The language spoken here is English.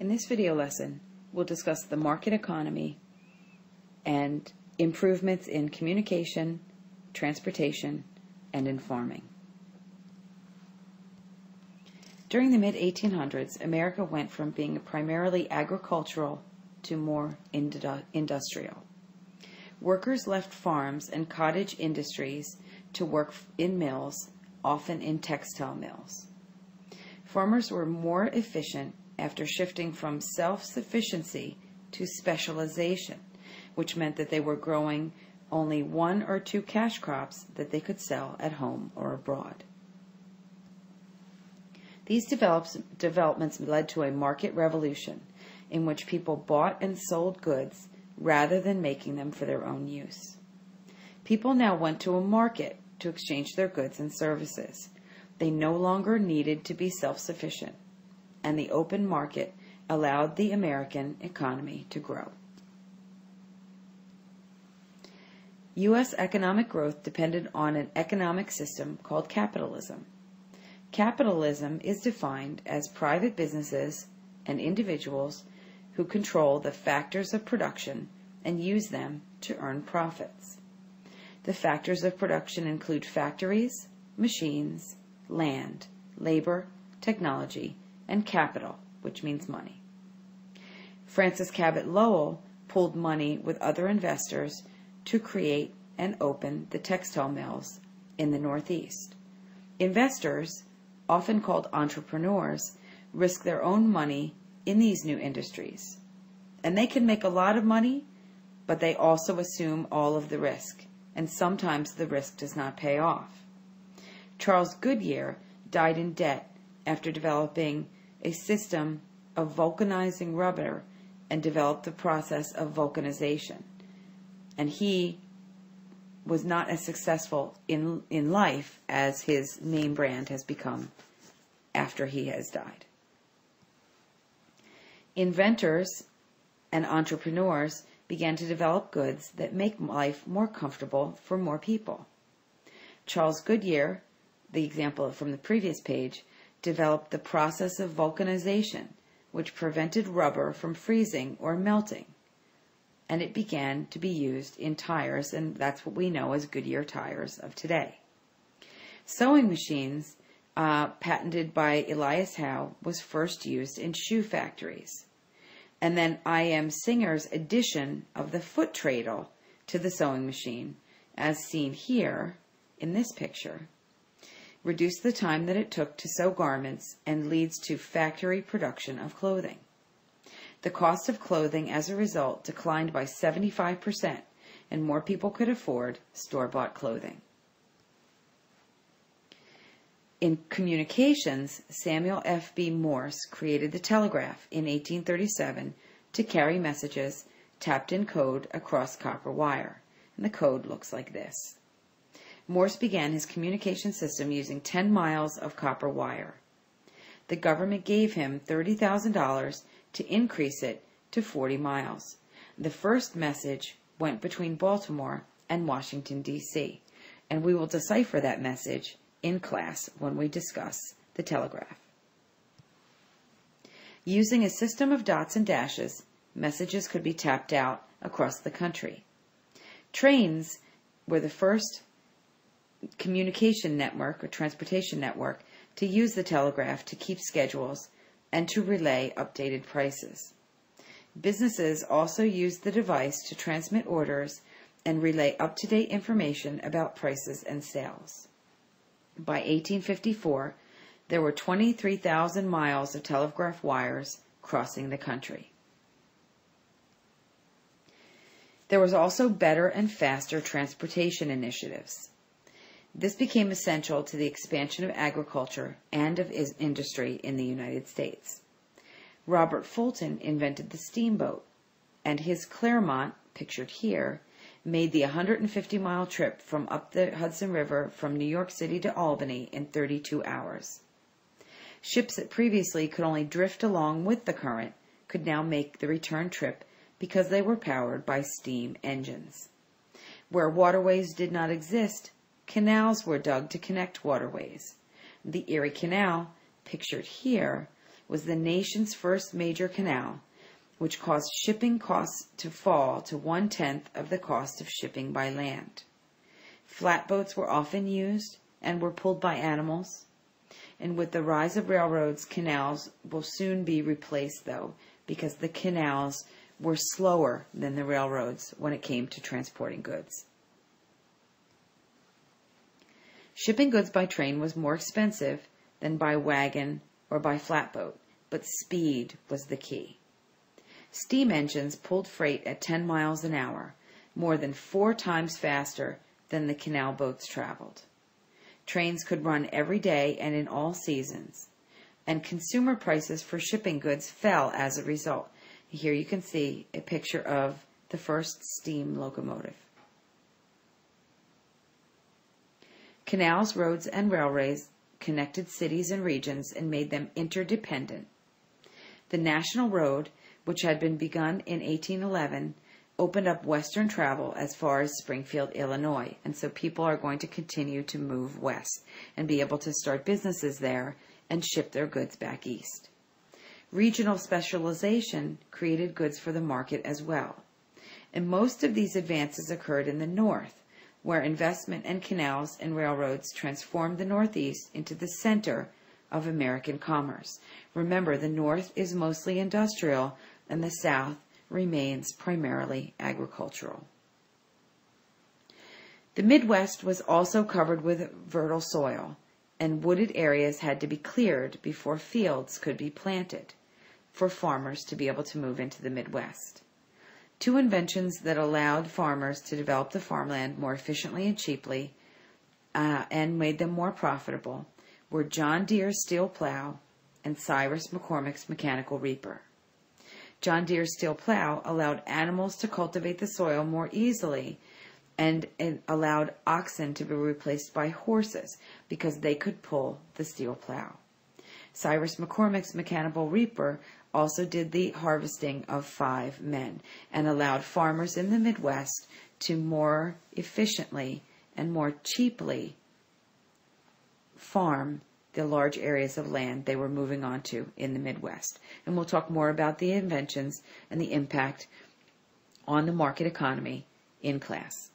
In this video lesson, we'll discuss the market economy and improvements in communication, transportation, and in farming. During the mid-1800s, America went from being primarily agricultural to more industrial. Workers left farms and cottage industries to work in mills, often in textile mills. Farmers were more efficient after shifting from self-sufficiency to specialization, which meant that they were growing only one or two cash crops that they could sell at home or abroad. These developments led to a market revolution in which people bought and sold goods rather than making them for their own use. People now went to a market to exchange their goods and services. They no longer needed to be self-sufficient, and the open market allowed the American economy to grow. U.S. economic growth depended on an economic system called capitalism. Capitalism is defined as private businesses and individuals who control the factors of production and use them to earn profits. The factors of production include factories, machines, land, labor, technology, and capital, which means money. Francis Cabot Lowell pooled money with other investors to create and open the textile mills in the Northeast. Investors, often called entrepreneurs, risk their own money in these new industries. And they can make a lot of money, but they also assume all of the risk, and sometimes the risk does not pay off. Charles Goodyear died in debt after developing a system of vulcanizing rubber and developed the process of vulcanization. And he was not as successful in life as his name brand has become after he has died. Inventors and entrepreneurs began to develop goods that make life more comfortable for more people. Charles Goodyear, the example from the previous page, developed the process of vulcanization, which prevented rubber from freezing or melting, and it began to be used in tires, and that's what we know as Goodyear tires of today. Sewing machines, patented by Elias Howe, was first used in shoe factories. And then I.M. Singer's addition of the foot treadle to the sewing machine, as seen here in this picture, reduced the time that it took to sew garments and leads to factory production of clothing. The cost of clothing as a result declined by 75%, and more people could afford store-bought clothing. In communications, Samuel F.B. Morse created the telegraph in 1837 to carry messages tapped in code across copper wire, and the code looks like this. Morse began his communication system using 10 miles of copper wire. The government gave him $30,000 to increase it to 40 miles. The first message went between Baltimore and Washington, D.C., and we will decipher that message in class when we discuss the telegraph. Using a system of dots and dashes, messages could be tapped out across the country. Trains were the first communication network or transportation network to use the telegraph to keep schedules and to relay updated prices. Businesses also used the device to transmit orders and relay up-to-date information about prices and sales. By 1854, there were 23,000 miles of telegraph wires crossing the country. There was also better and faster transportation initiatives. This became essential to the expansion of agriculture and of industry in the United States. Robert Fulton invented the steamboat, and his Claremont, pictured here, made the 150-mile trip from up the Hudson River from New York City to Albany in 32 hours. Ships that previously could only drift along with the current could now make the return trip because they were powered by steam engines. Where waterways did not exist, canals were dug to connect waterways. The Erie Canal, pictured here, was the nation's first major canal, which caused shipping costs to fall to 1/10 of the cost of shipping by land. Flatboats were often used and were pulled by animals. And with the rise of railroads, canals will soon be replaced, though, because the canals were slower than the railroads when it came to transporting goods. Shipping goods by train was more expensive than by wagon or by flatboat, but speed was the key. Steam engines pulled freight at 10 miles an hour, more than 4 times faster than the canal boats traveled. Trains could run every day and in all seasons, and consumer prices for shipping goods fell as a result. Here you can see a picture of the first steam locomotive. Canals, roads, and railways connected cities and regions and made them interdependent. The National Road, which had been begun in 1811, opened up western travel as far as Springfield, Illinois, and so people are going to continue to move west and be able to start businesses there and ship their goods back east. Regional specialization created goods for the market as well, and most of these advances occurred in the north, where investment in canals and railroads transformed the Northeast into the center of American commerce. Remember, the North is mostly industrial, and the South remains primarily agricultural. The Midwest was also covered with fertile soil, and wooded areas had to be cleared before fields could be planted for farmers to be able to move into the Midwest. 2 inventions that allowed farmers to develop the farmland more efficiently and cheaply and made them more profitable were John Deere's steel plow and Cyrus McCormick's mechanical reaper. John Deere's steel plow allowed animals to cultivate the soil more easily, and it allowed oxen to be replaced by horses because they could pull the steel plow. Cyrus McCormick's mechanical reaper also did the harvesting of 5 men and allowed farmers in the Midwest to more efficiently and more cheaply farm the large areas of land they were moving on to in the Midwest. And we'll talk more about the inventions and the impact on the market economy in class.